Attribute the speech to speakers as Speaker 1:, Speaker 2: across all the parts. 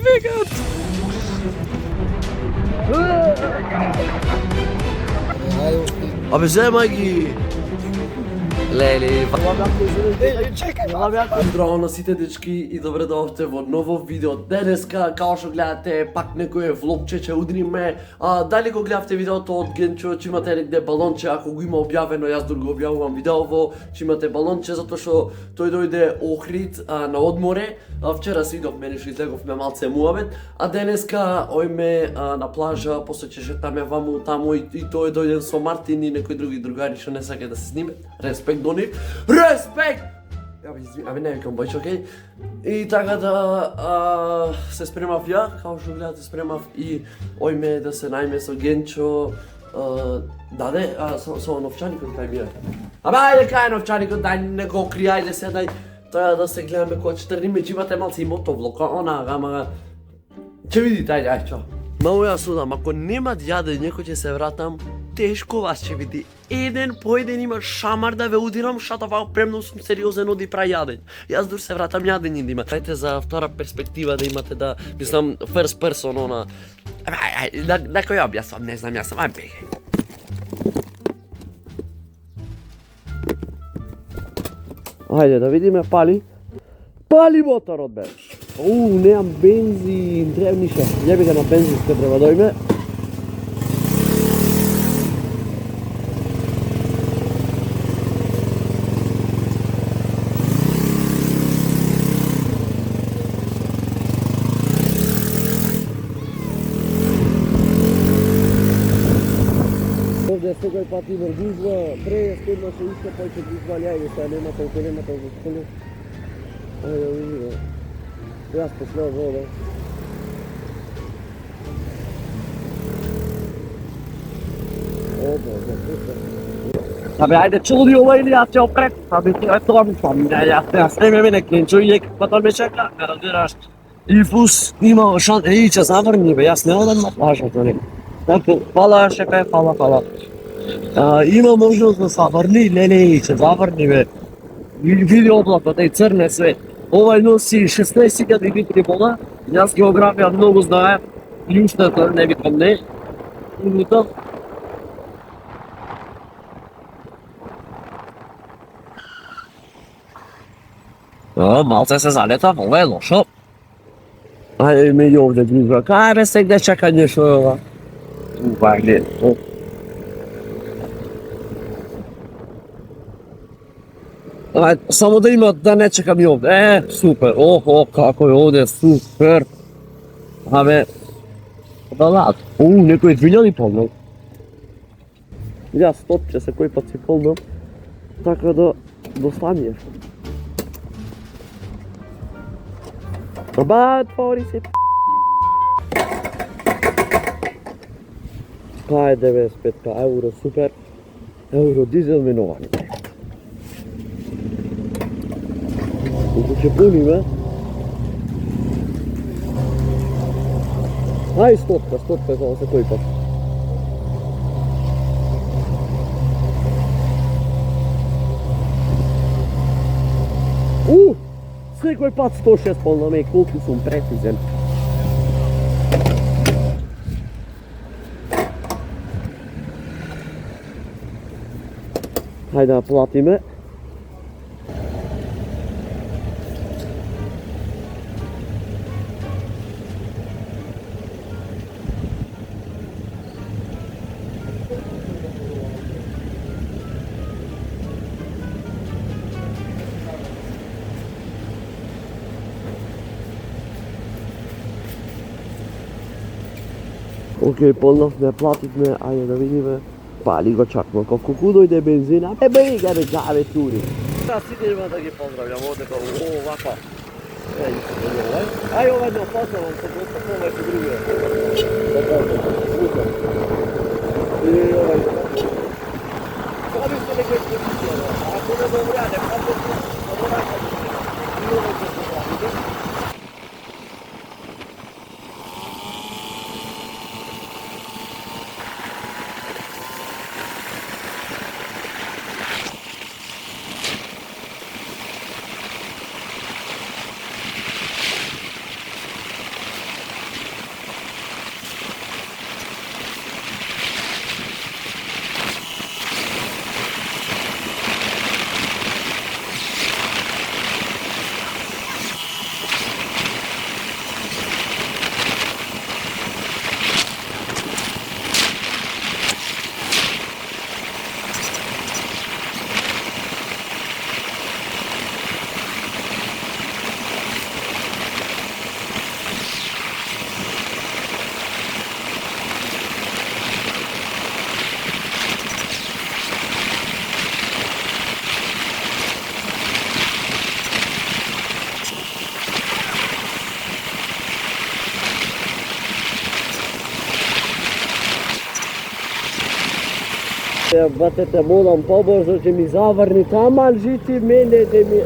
Speaker 1: двигат! Абе, вземай ги! Леле, чекај! Здраво на сите дечки и добре дојдовте во ново видео. Денеска, као што гледате, пак некој влогче ќе удриме. Дали го гледавте видеото од Генчо, че имате негде балонче, ако го има објавено, јас дур го објавувам видеово, че имате балонче, затоа што тој дојде Охрид на одморе. Вчера се идов, мене што излеговме малце муабет, а денеска ојме на плажа, после ќе шетаме ваму таму и тој дојден со Мартин и некои други другари што не сакаат да се снимат. Респект до нив. Респект! Абе не викам Бојчо, окей? И така да се спремав ја, као што гледате спремав и ојме да се најме со Генчо. Даде, со новчаникот кај ми е. Абе ајде кај новчаникот, дај не го кри, ајде седај. Тоа да се гледаме кога ќе тргнеме, че имате малце и мотовлог, ама ќе видите, ајде, чао. Мамо јас судам, ако нема јадење кој ќе се вратам, тешко вас ќе биде. Еден по еден има шамар да ве удирам, шата вако премно сум сериозен оди пра јадење. Јас дур се вратам јадење да има. Дајте за втора перспектива да имате да, мислам, first person, она. Некој објаснам, не знам, јас сам, ај бегај. Ајде да видиме, пали. Пали моторот бе. Немам бензин, треба ништо. Јеби ga на бензинска треба дојме. Овде секој пат има гузва, скиднаше исто, поќе гузва лјајде, сега нема толку сколу. Ајде, видиме. Јас пошлео вода. Абе, ајде чуди ова или јас ќе опред. Абе, тоа е тоа ми фам. Јас не ме Генчо и екипата ме чека, ме разбираш. И фус, има шанс, ќе заврни бе, јас не одам на плажата, не. Така, фала шефе, фала. Има можност да заврни, леле, ќе заврни бе. Види облакот, црне све. Овај носи 16.000 литри вода, јас географија многу знаем, и уште не викам не. Минута. Малце се залета, ова е лошо. Ајде ме и овде гризва, кај бе сегде чека нешто ова. Глед, само да има да не чекам и овде. Супер. Како е овде, супер. Абе, да лад. Некој 2000 полнал. Јас стотче се кој пат си полнал. Така да достаниеш. Отвори се. Па е 95 евро, супер. Евро дизел минувани. Колко ќе пуниме? Ај стотка само се кој пат. Секој пат 106 полнаме, колку сум прецизен. Хајде да платиме. Океј, полновме, плативме, ајде да видиме. Пали го чакма, колку дојде бензина, бега бе гаве тури. Сите има да ги поздравljam овде како овака. Ај ова не опасувам, се ова е другија. И ова е. Сами се некој позиција, ако не добра, не патете, добра позиција. Batete modam pobožno, će mi zavrni taman žiti mene da mi...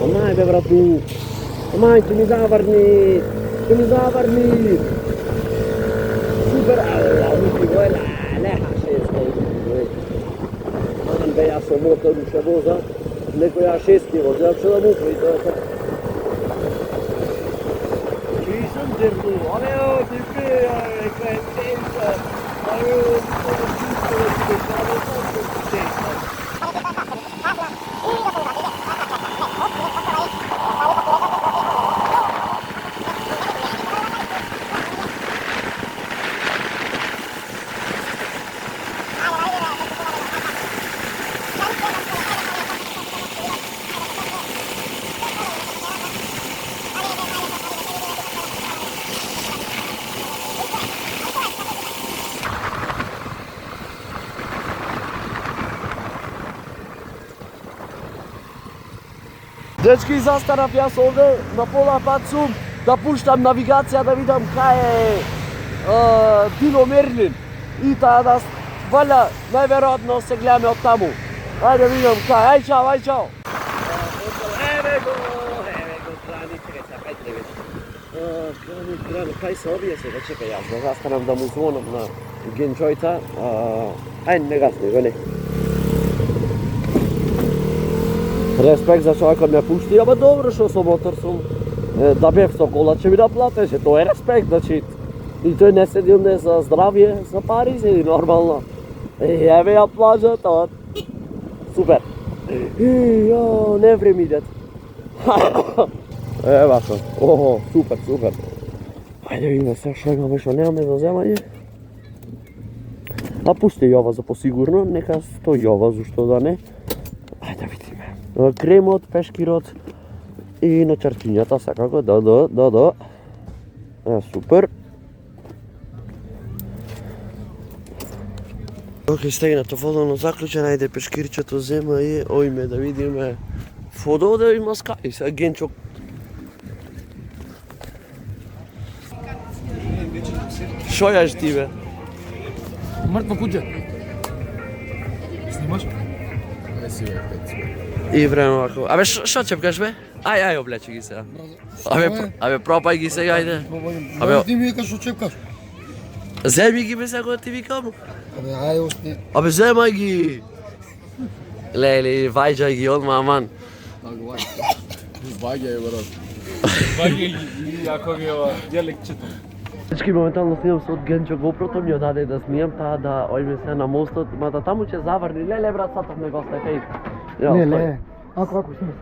Speaker 1: Amaj be bratu, amaj će mi zavrni, super, ala, muti vojla, neha šesto, man be ja sam motoru še voza, neko ja šestki vozim, će da mutu i to je to. Čisam drnu, ale o, ti pija, kaj je tenka, ale o, Dečki, zastaram jaz ovdje na pola pacu da puštam navigacija da vidim kaj je bilo Merlin i tada valja najvjerojatno se gledame od tamo. Ajde vidim kaj, aj čao. Evo go, krani, krani, kaj se obije se, da čekaj ja, da zastaram da mu zvonom na genčojca, aj ne gasni, veli. Respekt za čovjeka me pušti, ama dobro što sam motor sam, da bev Sokola će mi da plate, že to je respekt, znači, i to je ne sedim ne za zdravje, za pari sedi normalno. Evo ja plaža, to super. Jo, ne vrem idet. Evo sam, oho, super. Ajde vidimo sve što imamo, što nemamo za zemanje. A pušti Jova za posigurno, neka stoji Jova, zašto da ne. Ajde vidimo. Kremot, peški rod i načrčinjata svakako, da. Super. Ok, stegnato vodono zaključena, ajde peškirčato zema je, ojme da vidime fodo da ima skaj, sad genčok. Što jaš ti be?
Speaker 2: Mrtvo kuće. Snimaš?
Speaker 1: I vreme ovako, abe što čepkaš be? Aj obleči gi se. Abe propaj gi se, ajde.
Speaker 2: Abe ti mi vikaš što čepkaš?
Speaker 1: Zemi gi me se ako ti vikam?
Speaker 2: Abe aj osti.
Speaker 1: Abe zemaj gi. Leli, vajđaj gi odmah man.
Speaker 2: Vajđaj je vrlo. Vajđaj i ako mi ova djelek čitam.
Speaker 1: Dečki, momentalno snimam se od Genčo GoPro, to mi odade da snimam ta da ojme se na mostu, mada tamo će zavrni, lele brat, sad tam nego ostaje fejk.
Speaker 2: Ne, ako snimam.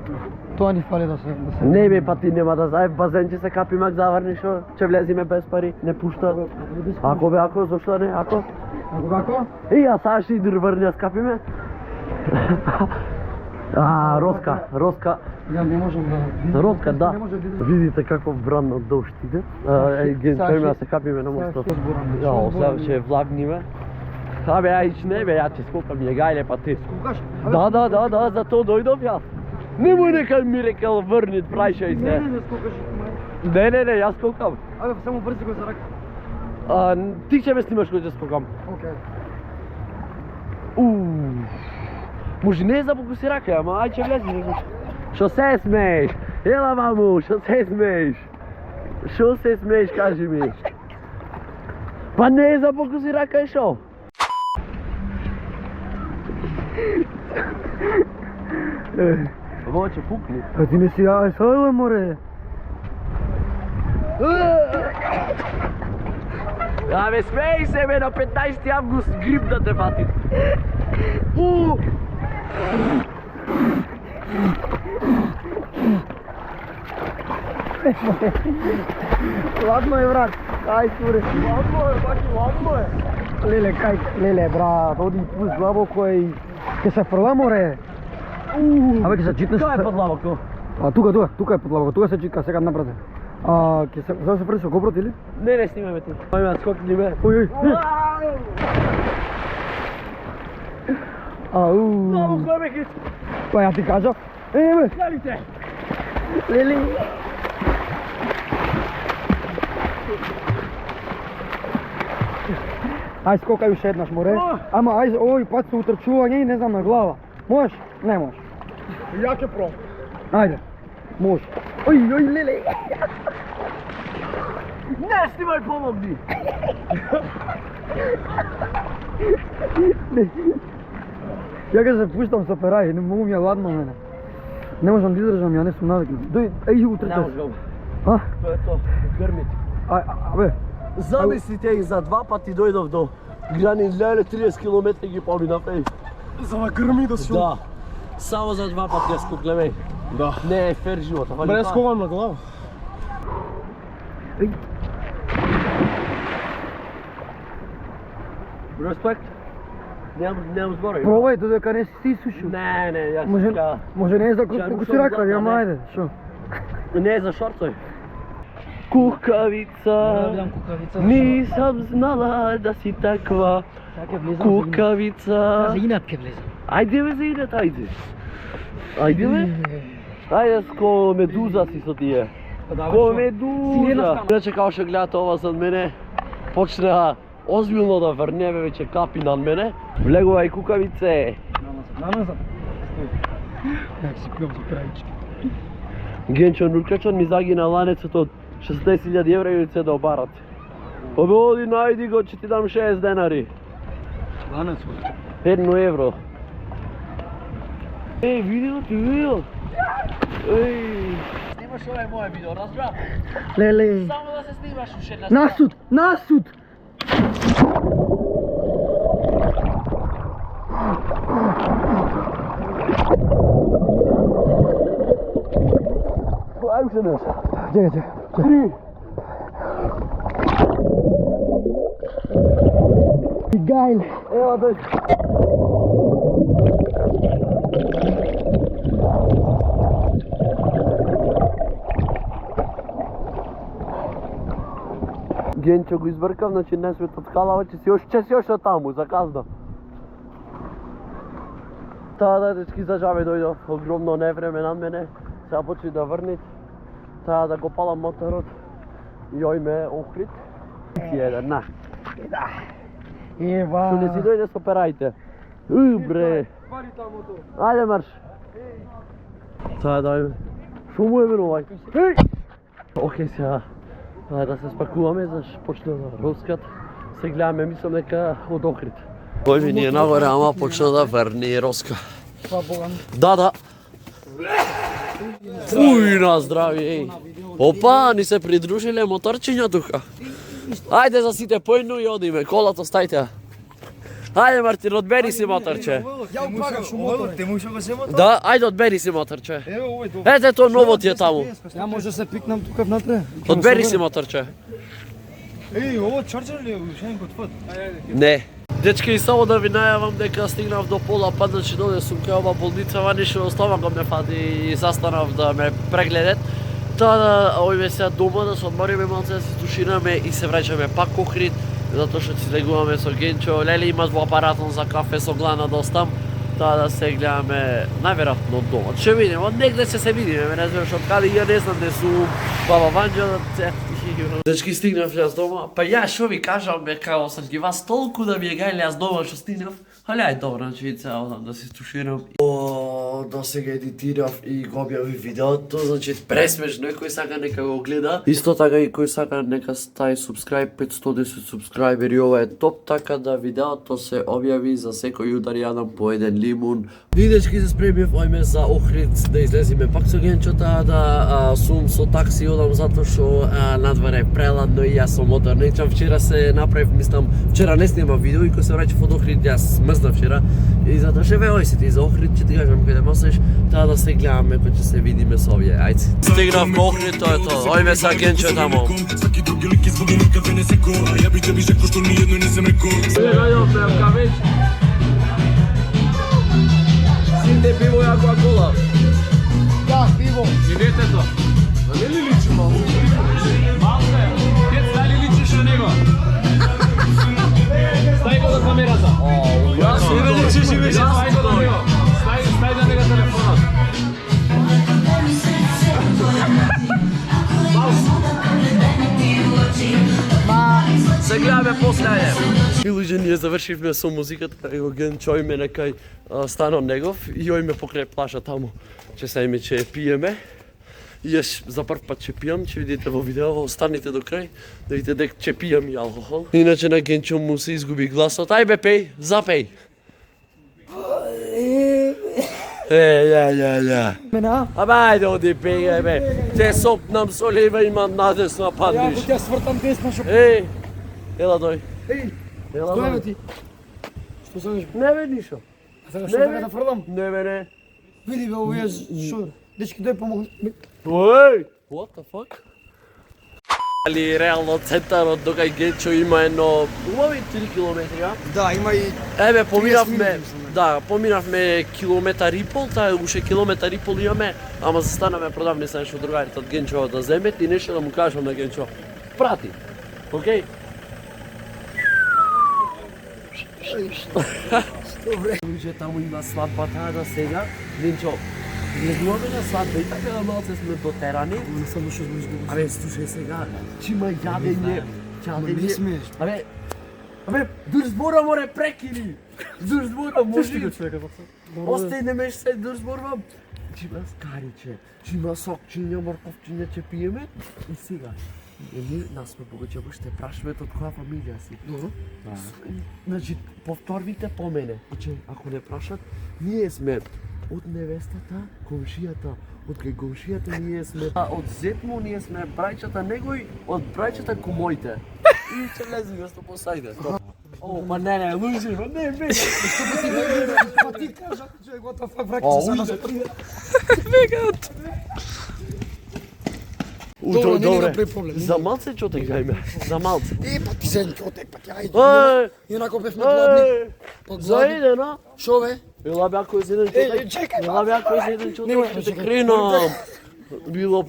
Speaker 2: To ni fali da se...
Speaker 1: Ne be, pa ti nema da zaje, bazen će se kapi mak zavrni šo, će vlezi me bez pari, ne pušta. Ako, zašto ne, ako?
Speaker 2: Ako?
Speaker 1: I ja saši drvrnja skapi me. Roska.
Speaker 2: Ja ne možem da...
Speaker 1: Roska, da. Vidite kako brano došt ide. Genčajme se kapi me na mostu. Ja, sad će vlagnime. Abe, ja ići ne be, ja će skokam je gajle pa ti.
Speaker 2: Skokaš?
Speaker 1: Da, za to dojdom ja. Nemoj nekaj mi rekao vrnit, prajšaj se.
Speaker 2: Ne skokaš.
Speaker 1: Ne, ja skokam.
Speaker 2: Abe, samo brzi ko se raka.
Speaker 1: Ti će me snimaš koji će skokam.
Speaker 2: Okej.
Speaker 1: Može ne znam kako si raka, ama aj će vlezi. Što se smeješ? Jela mamu, što se smeješ, kaži mi. Pa ne znam kako si raka je šo. Ovo će pukni.
Speaker 2: A ti nisi ja, sajle more.
Speaker 1: Ave smej se me na 15. avgust grip da te fatit.
Speaker 2: Ladno je vrat, kaj cure.
Speaker 1: Ladno je.
Speaker 2: Lele, brat, odi pus glaboko i... Ke se frla more. Абе, ке се читнеш...
Speaker 1: Kaj je pod lavako?
Speaker 2: Тука е под лавако, тука се читка сега напред. Ке се... Зада се преди со GoPro или?
Speaker 1: Ne, snimaj me ti. Ima skokni me.
Speaker 2: Oj.
Speaker 1: Znamo ko me hit.
Speaker 2: Pa ja ti kažo. Bе.
Speaker 1: Javite.
Speaker 2: Lili. Aj skokaj još jednaš, more. Ama, aj, oj, pad se utrčuvanje i ne znam na glava. Možeš? Ne možeš.
Speaker 3: Jak je prom?
Speaker 2: Ajde. Može. Oj, Lele.
Speaker 1: Ne, snimaj, pomogni!
Speaker 2: Ja ga se puštam sa peraj, ne mogu mi je ladno mene. Ne možem da izdržam, ja ne sam naviknut. Doj, ej, utrčaj.
Speaker 1: Ne možeš ga.
Speaker 2: Ha?
Speaker 1: To je to, grmit.
Speaker 2: Be.
Speaker 1: Zamislite ih za 2 pati dojdov do granic Lele 30 km gi pa bi naprej.
Speaker 3: Za grmi da si
Speaker 1: Da. Samo za 2 pati jaz kukleme.
Speaker 3: Da.
Speaker 1: Ne, fair života.
Speaker 3: Brez kovan na glavu.
Speaker 1: Respekt. Nemam zboraj.
Speaker 2: Probaj dodeka ne si sušio.
Speaker 1: Ne, ja
Speaker 2: Može,
Speaker 1: sam ja...
Speaker 2: može ne znam kako si rekao, ja
Speaker 1: ne.
Speaker 2: ajde, šo?
Speaker 1: Ne za šorcoj. Kukavica, nisam znala da si takva. Kukavica.
Speaker 2: Inatke vlezam.
Speaker 1: Ajde me za inat, ajde. Ajde me. Ajde, ko meduza si so ti je. Ko meduza. Inače kao što gledate ovo sad mene, počne ozbiljno da vrnjeve, već je kapi nad mene. Vlegovaj kukavice.
Speaker 2: Namazam. Jak si pijom za krajički.
Speaker 1: Genčo Nurkačan mi zagina lanec od 60.000 evra ili se da obarat. Odi, najdi go, će ti dam 6 denari.
Speaker 2: Lanac.
Speaker 1: 1 evro. Ej, vidio ti, vidio? Ej. Snimaš ovaj moje video, razbrat?
Speaker 2: Lele.
Speaker 1: Samo da se snimaš u 16.
Speaker 2: Nasud, nasud!
Speaker 1: Ajmo se nešto.
Speaker 2: Čekaj.
Speaker 1: 3.
Speaker 2: Gajl.
Speaker 1: Evo dođi. Genčo го избъркам, значи не сме от скала, че си още таму, заказно. Тая да дечки за жабе дойдо, огромно невреме над мене, сега почви да върнит. Тая да го палам моторот, јој ме охрит. Си еден, на.
Speaker 2: Ева.
Speaker 1: Шу не си дойде со перајте. Бре. Ајде марш. Тая дај. Шо му е верувај? Окей, сега. Да се спакуваме, заш почна да рускат. Се гледаме, мислам дека од Охрид. Кој ми ни е нагоре, ама почна да врни роска. Да. Уј, на здрави, еј. Опа, ни се придружиле моторчиња тука. Ајде за сите појну и одиме, колата стајте. Ајде Мартин, одбери си моторче.
Speaker 3: Ја упагаш у мотор, те можеш да се мотор?
Speaker 1: Да, ајде одбери си моторче.
Speaker 3: Ево овој добро.
Speaker 1: Ете, то ново ти е таму.
Speaker 2: Ja može se piknem tukav napre.
Speaker 1: Одбери си моторче.
Speaker 3: Еј, ово чарджер ли е ушен код фот?
Speaker 1: Не. Дечки, само да ви најавам дека стигнав до пола пат, значи дојде сум кај ова болница, ванишо стомакот ме фати и застанав да ме прегледат. Тоа да ојме сега дома да се одмориме малце, да се тушираме и се враќаме пак Охрид, затоа што си легуваме со Генчо. Леле има апаратон за кафе со глана да остам. Тоа да се гледаме најверојатно од дома. Ќе видиме, од негде ќе се видиме, ме не знаеш од каде, ја не знам, не сум баба Ванџа, Дечки, стигнав јас дома, па ја шо ви кажам, бе, као сам ги вас толку да ми е гајле јас дома што стигнав, али ај добро, значи цел дам да се туширам. Да сега едитирав и го објави видеото, значи пресмешно е, кој сака нека го гледа. Исто така и кој сака нека стави subscribe, 510 subscriberi, ова е топ, така да видеото се објави за секој удар јадам по еден лимун. И дечки се спремив, ојме за Охрид да излезиме пак со Генчота, да сум со такси одам затоа што надвор е преладно и јас со мотор нечам. Вчера се направив, мислам, вчера не снимав видео и кој се враќав од Охрид, јас мрзнав вчера. И затоа ше ве ојсите и за Охрид ќе ти кажам каде мрзнеш, таа да се гледаме, кој ќе се видиме со овие. Ајде. Стигнав во Охрид, тоа е тоа. Ојме са Генчо тамо.
Speaker 4: Svaki drugi lik izbog nikad ne seko, a ja bi tebi rekao što nijedno nisam rekao.
Speaker 1: Сите пиво и Aquacola.
Speaker 2: Da, pivo.
Speaker 3: Idete to. Ma ne li liči malo? Malo se. Kjec, da li ličiš na njega? Staj go do kamerata.
Speaker 1: Ja se ne ličiš i više
Speaker 3: Staj go do njega. Staj do njega telefonat.
Speaker 2: Ma,
Speaker 1: Se се гледаме после, ајде. И луѓе, ние завршивме со музиката, его Генчо име некај станот негов и ој ме покрај плаша таму. Че се име че пиеме. И јас за прв пат че пијам, че видите во видео, останете до крај, да видите дека че пијам и алкохол. Иначе на Генчо му се изгуби гласот. Ај бе пеј, запеј. Ја.
Speaker 2: Мена?
Speaker 1: Абе, ајде оди пеј, бе. Те сопнам со лева има надесно паднеш.
Speaker 2: Ја свртам десно шо.
Speaker 1: Ела дој. Ела
Speaker 2: Што е бе
Speaker 1: дој.
Speaker 2: ти? Што сакаш?
Speaker 1: Не бе ништо.
Speaker 2: А сега што да фрлам?
Speaker 1: Не бе не.
Speaker 2: Види бе овие шо. Дечки дој помогна.
Speaker 1: Ој! What the fuck? Али реално центарот до кај Генчо има едно убави 3 километри, а?
Speaker 2: Да, има и
Speaker 1: Еве, поминавме,
Speaker 2: минути, мислам,
Speaker 1: да, поминавме километар и пол, таа уште километар и пол имаме, ама застанаме продавни се што другарите од Генчо да земет и нешто да му кажам на Генчо. Прати. Океј?
Speaker 2: добре.
Speaker 1: Луѓе, таму има свадба таа да сега. Генчо, влезуваме на свадба и така малце сме дотерани.
Speaker 2: Не сам што изгубиш.
Speaker 1: Абе, слушај сега, че има јадење,
Speaker 2: Не смееш.
Speaker 1: Абе, дур збора море прекини. Дур збора може.
Speaker 2: човека.
Speaker 1: Остајнеме се дур зборвам. Че има скариче, че има сокчиња, морковчиња, че пиеме. И сега, ние нас сме богаче, ще прашаме од која фамилија си.
Speaker 2: Добро.
Speaker 1: Значи, повторвите по мене. Значи, ако не прашат, ние сме од невестата, комшијата, од кај комшијата ние сме, а од зетмо ние сме брајчата негој, од брајчата кумоите. И ќе лезиме сто посајде. О, па не, лужи, не,
Speaker 2: Па ти кажа, човек, what the fuck,
Speaker 1: О,
Speaker 2: враќа се на
Speaker 1: ујде.
Speaker 2: сприја. Добро, не ни
Speaker 1: добре.
Speaker 2: направи проблем.
Speaker 1: За малце чотек гајме, за малце.
Speaker 2: Па ти сен чотек, па ти ајде.
Speaker 1: Еј,
Speaker 2: Инако бевме гладни. Па
Speaker 1: за
Speaker 2: гладни.
Speaker 1: иде, на?
Speaker 2: Шо бе?
Speaker 1: Ела бе ако е за еден чотек.
Speaker 2: чекај,
Speaker 1: Ела бе ако е за еден чотек,
Speaker 2: Немој,
Speaker 1: ќе те
Speaker 2: чекај.
Speaker 1: кренам. Било...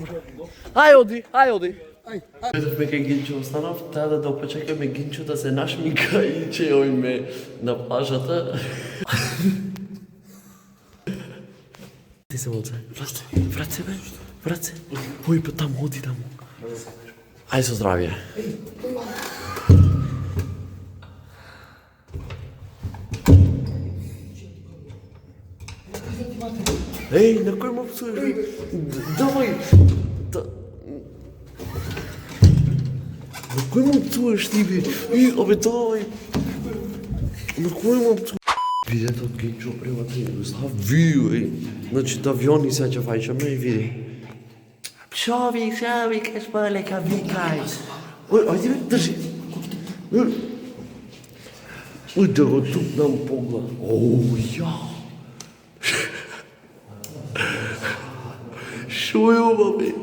Speaker 1: Ај оди, ај оди.
Speaker 2: Ај,
Speaker 1: Дојдовме кај Гинчо останав, таа да опачекаме Гинчо да се нашминка и че ојме на плажата. Ти се молце. Врат се бе, врат се. Ој па таму, оди таму. Ај со здравје. Еј, на кој ме псуеш? Давај! На кој му пцуваш ти бе? Абе давај! На кој му пцуваш? Видете од Генчо преватри, став видео, значи да авиони сега ќе фајчаме и види. Шо викаш полека, викај. Ајде бе, држи. Да го тупнам поглед. Оу, ја. Шо е ова бе?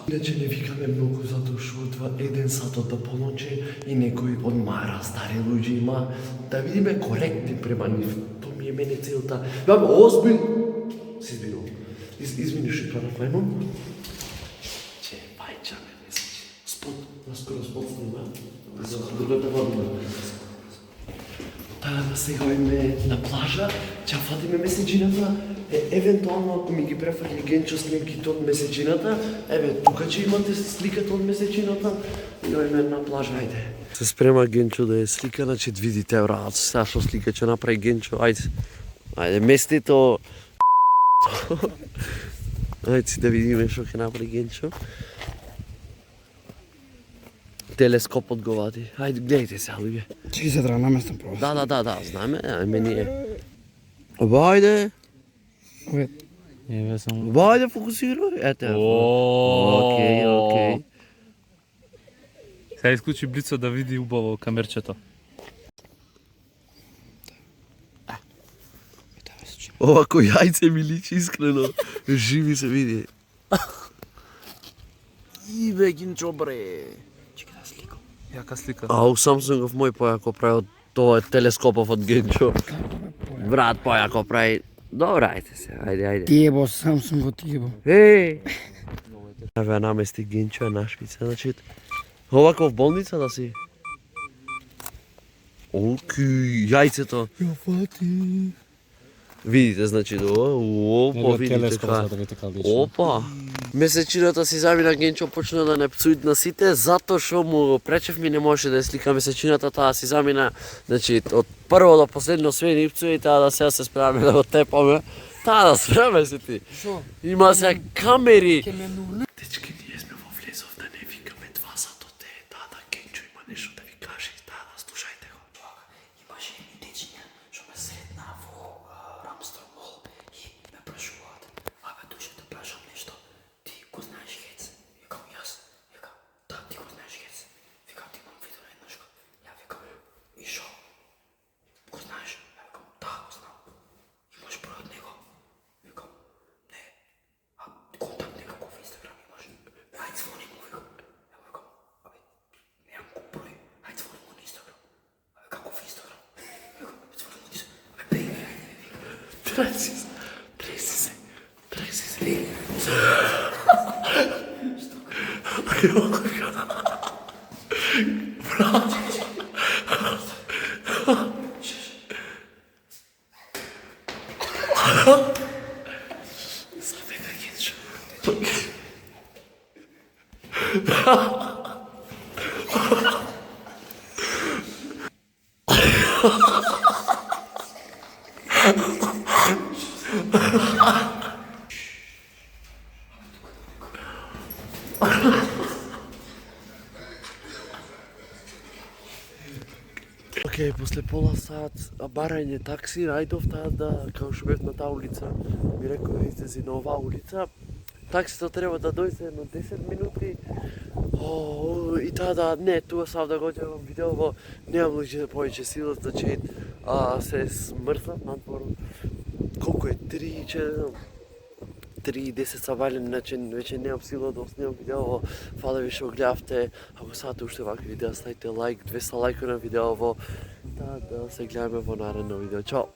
Speaker 1: Иначе не викаме многу затоа што одва 1 сат до полночи и некој одмара, стари луѓе има да видиме коректни према нив. То ми е мене целта. Бабе, озбил! Се избирал. Извини што тоа направим. Че, пајчаме, месече. Спот, наскоро спот снима. За другата година. Таа сега име на плажа, ќе фатиме месечината. Евентуално ако ми ги префрли Генчо снимките од месечината, еве тука ќе имате сликата од месечината и ојме на плажа, ајде. Се спрема Генчо да е слика, значи видите брат, сега што слика ќе направи Генчо, ајде. Ајде, местито. Ајде да видиме што ќе направи Генчо. Телескопот го вади. Ајде, гледайте се, луѓе.
Speaker 2: чеки се треба наместам просто.
Speaker 1: Да, знаеме, ајме ние. Ајде.
Speaker 2: Ове,
Speaker 1: Ајде, фокусирај. Ете. Океј.
Speaker 3: Сега исклучи блицо да види убаво камерчето.
Speaker 1: Овако јајце ми личи искрено. Живи се види. Ибе, Гинчо, бре.
Speaker 3: Јака слика.
Speaker 1: Ау, Самсунгов мој појако прави од тоа е телескопов од Генчо. Брат, појако прави. Добра, ајде се, ајде.
Speaker 2: тиебо, Samsung го тиебо.
Speaker 1: Еј! Еве намести Генчо е нашмица, значи. Овако в болница да си. Океј, јајцето.
Speaker 2: Ја фати.
Speaker 1: Видите, значи, опа, видите
Speaker 3: Телескоп
Speaker 1: така.
Speaker 3: да видите каде
Speaker 1: Опа! Месечината си замина Генчо почна да не пцуит на сите, затоа што му пречев ми не можеше да ја слика месечината, таа си замина, значи, од прво до последно све ни пцуе и таа да сега се справиме да го тепаме. Таа да справиме се ти. Има се камери. Дечки, ние сме во влезов да не викаме два сато те, таа да Генчо има нешто да ви каже, таа да слушајте го.
Speaker 5: Имаше едни дечиња што ме сретнаа во Рамстор мол и ме прашуваат: "Абе, душе да прашам нешто. Ти го знаеш Хец?" Викам: "Јас." Вика: "Да, ти го знаеш Хец." Викам: "Ти имам видено еднаш." Ја викам: "И шо? Го знаеш?" Ја викам: "Да, го знам." "Имаш број од него?" Викам: "Не." "А контакт некако во Инстаграм имаш?" "Ајде звони му." Викам. Ја викам: "Абе, немам го број. Ајде звони му на Инстаграм." "Абе, како во Инстаграм?" Викам: "Звони му на Инстаграм." "Абе, бегај, ајде." Викам.
Speaker 1: Треси се. Океј, после пола сат барање такси, најдов таа да, као што бев на таа улица, ми рекоа излези на оваа улица. Таксито треба да дојде на 10 минути. И таа да, не, тука сам да го гледам видеово, немам повеќе сила, значи се смрзнат надвор. Колку е? 3:10 сабајлен, значи веќе немам сила да снимам видеово. Фала ви што гледавте. Ако сакате уште вакви видеа, ставите лайк, 200 лајка на видеово. Да се гледаме во наредно видео. Чао!